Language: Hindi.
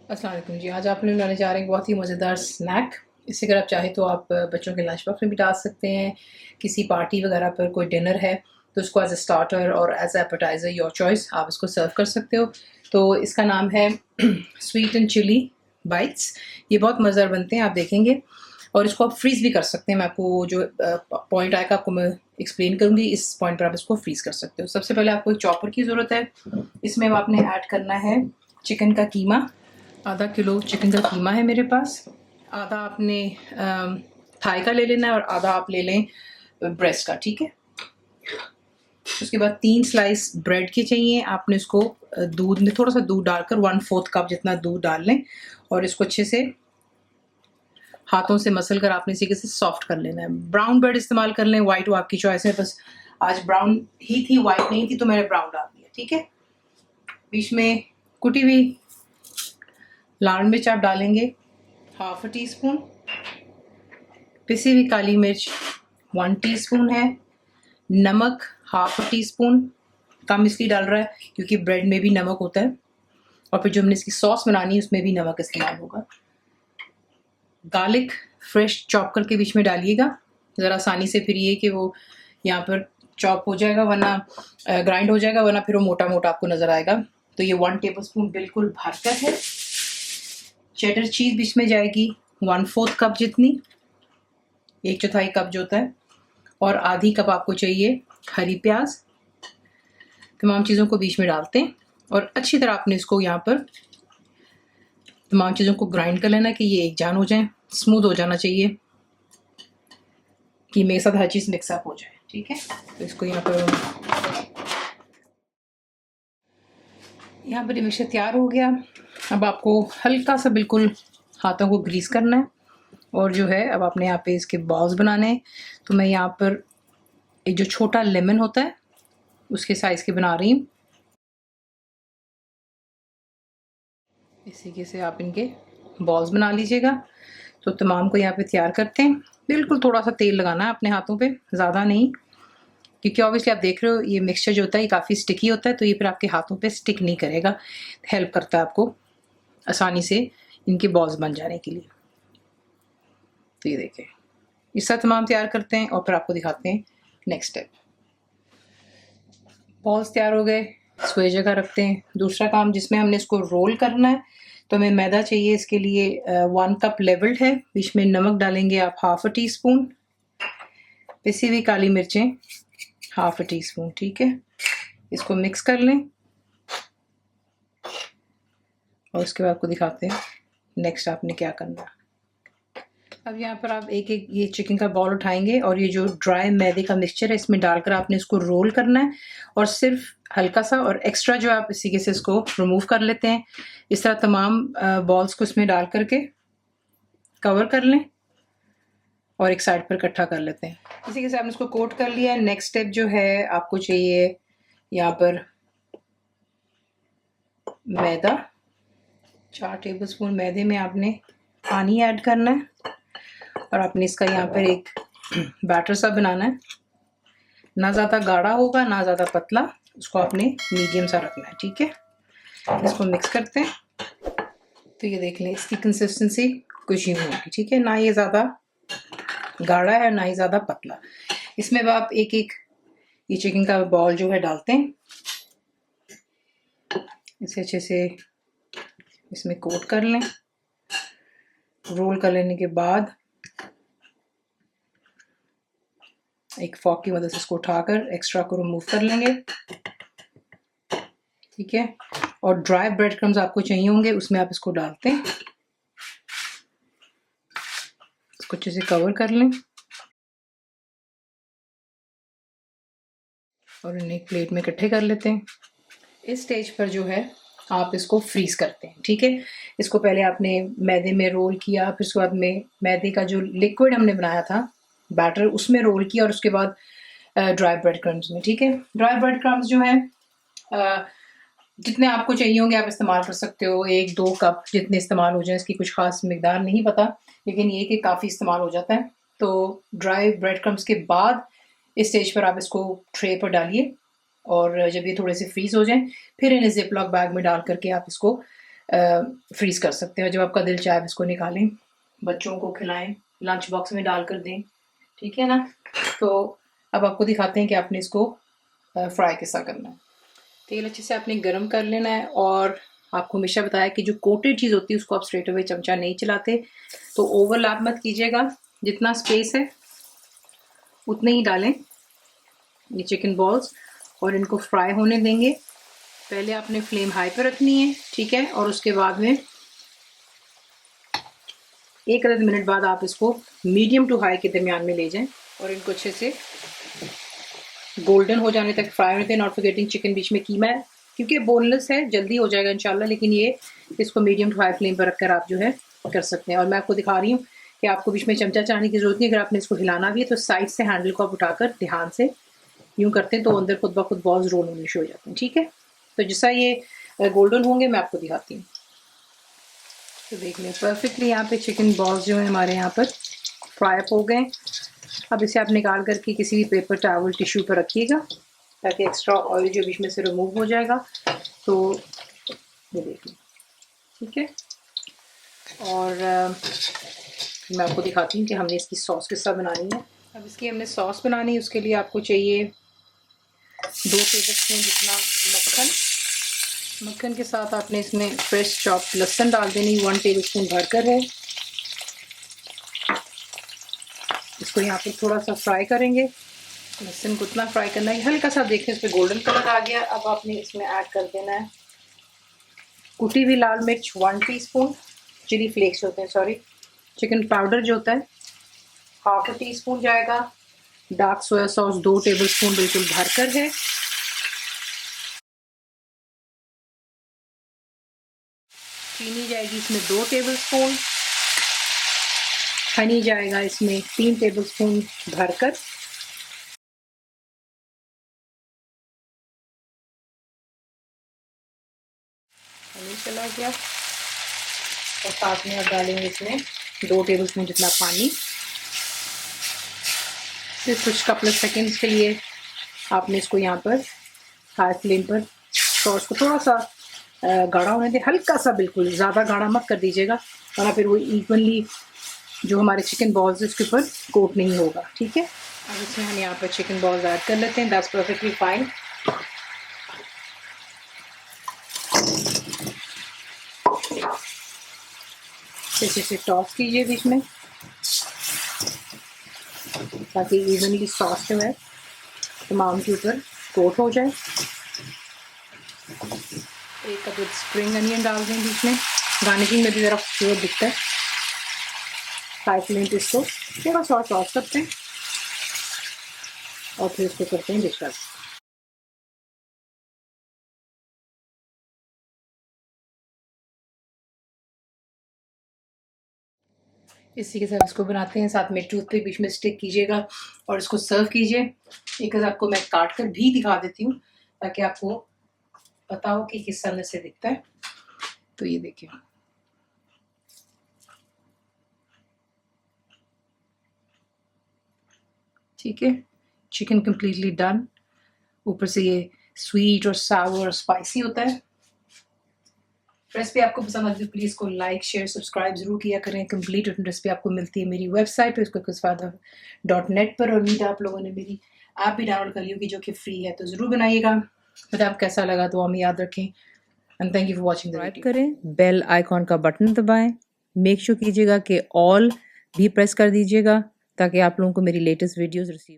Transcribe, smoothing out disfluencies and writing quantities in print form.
अस्सलाम वालेकुम जी। आज आप लोग बनाने जा रहे हैं बहुत ही मज़ेदार स्नैक। इसे अगर आप चाहें तो आप बच्चों के लंच बॉक्स में भी डाल सकते हैं। किसी पार्टी वगैरह पर कोई डिनर है तो उसको एज़ अ स्टार्टर और as a appetiser your choice आप इसको सर्व कर सकते हो। तो इसका नाम है स्वीट एंड चिली बाइट्स। ये बहुत मज़ेदार बनते हैं, आप देखेंगे। और इसको आप फ्रीज़ भी कर सकते हैं। मैं आपको जो पॉइंट आएगा आपको मैं एक्सप्लेन करूँगी, इस पॉइंट पर आप इसको फ्रीज़ कर सकते हो। सबसे पहले आपको एक चॉपर की ज़रूरत है। इसमें आपने ऐड करना है चिकन का कीमा। आधा किलो चिकन का कीमा है मेरे पास। आधा आपने थाई का ले लेना है और आधा आप ले लें ब्रेस्ट का, ठीक है। उसके बाद 3 स्लाइस ब्रेड के चाहिए। आपने इसको दूध में थोड़ा सा दूध डालकर 1/4 कप जितना दूध डाल लें और इसको अच्छे से हाथों से मसल कर आपने इसी के से सॉफ्ट कर लेना है। ब्राउन ब्रेड इस्तेमाल कर लें, व्हाइट वो आपकी चॉइस है। बस आज ब्राउन ही थी, व्हाइट नहीं थी तो मैंने ब्राउन डाल दिया, ठीक है। बीच में कुटी हुई लाल मिर्च आप डालेंगे, हाफ अ टी स्पून। पिसी हुई काली मिर्च 1 टीस्पून है। नमक हाफ अ टी स्पून, कम इसलिए डाल रहा है क्योंकि ब्रेड में भी नमक होता है और फिर जो हमने इसकी सॉस बनानी है उसमें भी नमक इस्तेमाल होगा। गार्लिक फ्रेश चॉप करके बीच में डालिएगा, ज़रा आसानी से, फिर ये कि वो यहाँ पर चॉप हो जाएगा, वरना ग्राइंड हो जाएगा, वरना फिर वो मोटा मोटा आपको नज़र आएगा। तो ये 1 टेबल स्पून बिल्कुल भरकर है। चेडर चीज़ बीच में जाएगी 1/4 कप जितनी, 1/4 कप जो होता है। और आधी कप आपको चाहिए हरी प्याज। तमाम चीज़ों को बीच में डालते हैं और अच्छी तरह आपने इसको यहाँ पर तमाम चीज़ों को ग्राइंड कर लेना कि ये एक जान हो जाए, स्मूथ हो जाना चाहिए कि मेरे साथ हर चीज़ मिक्सअप हो जाए, ठीक है। तो इसको यहाँ पर ये मिक्सचर तैयार हो गया। अब आपको हल्का सा बिल्कुल हाथों को ग्रीस करना है और जो है अब आपने यहाँ पे इसके बॉल्स बनाने हैं। तो मैं यहाँ पर एक जो छोटा लेमन होता है उसके साइज़ के बना रही हूँ। इस तरीके से आप इनके बॉल्स बना लीजिएगा। तो तमाम को यहाँ पे तैयार करते हैं। बिल्कुल थोड़ा सा तेल लगाना है अपने हाथों पे, ज़्यादा नहीं, क्योंकि ऑब्वियसली आप देख रहे हो ये मिक्सचर जो होता है ये काफ़ी स्टिकी होता है, तो ये फिर आपके हाथों पे स्टिक नहीं करेगा। हेल्प करता है आपको आसानी से इनके बॉल्स बन जाने के लिए। तो ये देखें, इस तरह तमाम तैयार करते हैं और फिर आपको दिखाते हैं नेक्स्ट स्टेप। बॉल्स तैयार हो गए, इसको एक जगह रखते हैं। दूसरा काम जिसमें हमने इसको रोल करना है, तो हमें मैदा चाहिए। इसके लिए 1 कप लेवल्ड है। बीच में नमक डालेंगे आप हाफ अ टी स्पून। पिसी हुई काली मिर्चें हाफ अ टी स्पून, ठीक है। इसको मिक्स कर लें और उसके बाद आपको दिखाते हैं नेक्स्ट आपने क्या करना है। अब यहाँ पर आप एक एक ये चिकन का बॉल उठाएंगे और ये जो ड्राई मैदे का मिक्सचर है इसमें डालकर आपने इसको रोल करना है और सिर्फ हल्का सा, और एक्स्ट्रा जो आप इसी के से इसको रिमूव कर लेते हैं। इस तरह तमाम बॉल्स को इसमें डाल करके कवर कर लें और एक साइड पर इकट्ठा कर लेते हैं। इसी के साथ आपने इसको कोट कर लिया है। नेक्स्ट स्टेप जो है आपको चाहिए यहाँ पर मैदा। 4 टेबल स्पून मैदे में आपने पानी ऐड करना है और आपने इसका यहाँ पर एक बैटर सा बनाना है। ना ज़्यादा गाढ़ा होगा ना ज़्यादा पतला, उसको आपने मीडियम सा रखना है, ठीक है। इसको मिक्स करते हैं। तो ये देख लें इसकी कंसिस्टेंसी कुछ यूँ होगी, ठीक है। ना ये ज़्यादा गाढ़ा है ना ही ज़्यादा पतला। इसमें अब आप एक एक ये चिकन का बॉल जो है डालते हैं, इसे अच्छे से इसमें कोट कर लें। रोल कर लेने के बाद एक फॉक की मदद से इसको उठाकर एक्स्ट्रा को रिमूव कर लेंगे, ठीक है। और ड्राई ब्रेड क्रम्स आपको चाहिए होंगे, उसमें आप इसको डालते हैं। इसको अच्छे से कवर कर लें और इन्हें एक प्लेट में इकट्ठे कर लेते हैं। इस स्टेज पर जो है आप इसको फ्रीज करते हैं, ठीक है। इसको पहले आपने मैदे में रोल किया, फिर उसके बाद में मैदे का जो लिक्विड हमने बनाया था बैटर उसमें रोल किया और उसके बाद ड्राई ब्रेड क्रम्स में, ठीक है। ड्राई ब्रेड क्रम्स जो है जितने आपको चाहिए होंगे आप इस्तेमाल कर सकते हो। 1-2 कप जितने इस्तेमाल हो जाए, इसकी कुछ खास मिकदार नहीं पता, लेकिन ये कि काफ़ी इस्तेमाल हो जाता है। तो ड्राई ब्रेड क्रम्स के बाद इस स्टेज पर आप इसको ट्रे पर डालिए और जब ये थोड़े से फ्रीज़ हो जाएं फिर इन्हें जिप लॉक बैग में डाल करके आप इसको फ्रीज़ कर सकते हैं। जब आपका दिल चाहे इसको निकालें, बच्चों को खिलाएं, लंच बॉक्स में डाल कर दें, ठीक है ना। तो अब आपको दिखाते हैं कि आपने इसको फ्राई कैसा करना है। तेल अच्छे से आपने गर्म कर लेना है, और आपको हमेशा बताया कि जो कोटेड चीज़ होती है उसको आप स्ट्रेट अवे चमचा नहीं चलाते, तो ओवरलैप मत कीजिएगा। जितना स्पेस है उतने ही डालें ये चिकन बॉल्स, और इनको फ्राई होने देंगे। पहले आपने फ्लेम हाई पर रखनी है, ठीक है, और उसके बाद में 1 आध मिनट बाद आप इसको मीडियम टू हाई के दरमियान में ले जाएं, और इनको अच्छे से गोल्डन हो जाने तक फ्राई होने दें। नॉट फॉरगेटिंग चिकन बीच में कीमा है, क्योंकि बोनलेस है, जल्दी हो जाएगा इंशाल्लाह, लेकिन ये इसको मीडियम टू हाई फ्लेम पर रखकर आप जो है कर सकते हैं। और मैं आपको दिखा रही हूँ कि आपको बीच में चमचा चलाने की जरूरत नहीं। अगर आपने इसको हिलाना भी है तो साइड से हैंडल को आप उठाकर ध्यान से यूँ करते हैं, तो अंदर खुद ब खुद बॉल्स रोल होने शुरू हो जाते हैं, ठीक है। तो जैसा ये गोल्डन होंगे मैं आपको दिखाती हूँ। तो देख लें परफेक्टली यहाँ पे चिकन बॉल्स जो है हमारे यहाँ पर फ्राई अप हो गए। अब इसे आप निकाल करके किसी भी पेपर टॉवल टिश्यू पर रखिएगा, ताकि एक्स्ट्रा ऑयल जो बीच में से रिमूव हो जाएगा। तो ये देख लें, ठीक है। और मैं आपको दिखाती हूँ कि हमने इसकी सॉस किस तरह बनानी है। अब इसकी हमने सॉस बनानी है, उसके लिए आपको चाहिए 2 टेबलस्पून जितना मक्खन के साथ आपने इसमें फ्रेश चॉप लहसुन डाल देनी, 1 टेबलस्पून भरकर है। इसको यहाँ पर थोड़ा सा फ्राई करेंगे। लहसुन को उतना फ्राई करना है हल्का सा, देखें इस पर गोल्डन कलर आ गया। अब आपने इसमें ऐड कर देना है कुटी हुई लाल मिर्च 1 टीस्पून, चिली फ्लेक्स होते हैं सॉरी, चिकन पाउडर जो होता है 1/2 टीस्पून जाएगा। डार्क सोया सॉस 2 टेबलस्पून बिल्कुल भरकर है। चीनी जाएगी इसमें 2 टेबलस्पून, हनी जाएगा इसमें 3 टेबलस्पून भरकर। हनी चला गया, और साथ में आप डालेंगे इसमें 2 टेबलस्पून जितना पानी। फिर कुछ कपल सेकेंड्स के लिए आपने इसको यहाँ पर हाई फ्लेम पर सॉस को थोड़ा सा गाढ़ा होने दें, हल्का सा, बिल्कुल ज़्यादा गाढ़ा मत कर दीजिएगा, वरना फिर वो इवनली जो हमारे चिकन बॉल्स उसके ऊपर कोट नहीं होगा, ठीक है। अब इसमें हम यहाँ पर चिकन बॉल्स ऐड कर लेते हैं। That's perfectly fine. इसे टॉस कीजिए बीच में, ताकि इवनली सॉस जो है तमाम के ऊपर कोट हो जाए। 1 अदद स्प्रिंग अनियन डाल दें बीच में, गार्निशिंग में भी ज़रा खूबसूरत दिखता है। हाई फ्लेम पे इसको थोड़ा सा सॉस करते हैं, और फिर इसको करते हैं डिश आउट। इसी के साथ इसको बनाते हैं, साथ में टूथपिक बीच में स्टिक कीजिएगा और इसको सर्व कीजिए। एक आपको मैं काट कर भी दिखा देती हूँ, ताकि आपको पता हो कि किस तरह से दिखता है। तो ये देखिए, ठीक है, चिकन कम्प्लीटली डन। ऊपर से ये स्वीट और सावर और स्पाइसी होता है। रेसिपी आपको पसंद आती है प्लीज़ को लाइक शेयर सब्सक्राइब जरूर किया करें। कंप्लीट रेसिपी आपको मिलती है मेरी वेबसाइट पर, उसको kusfada.net पर। और उम्मीद आप लोगों ने मेरी ऐप भी डाउनलोड कर ली होगी जो कि फ्री है, तो ज़रूर बनाइएगा। बट आप कैसा लगा तो हमें याद रखें। And thank you for watching the video. करें, बेल आइकॉन का बटन दबाएं, मेक श्योर कीजिएगा कि ऑल भी प्रेस कर दीजिएगा, ताकि आप लोगों को मेरी लेटेस्ट वीडियोस रिसीव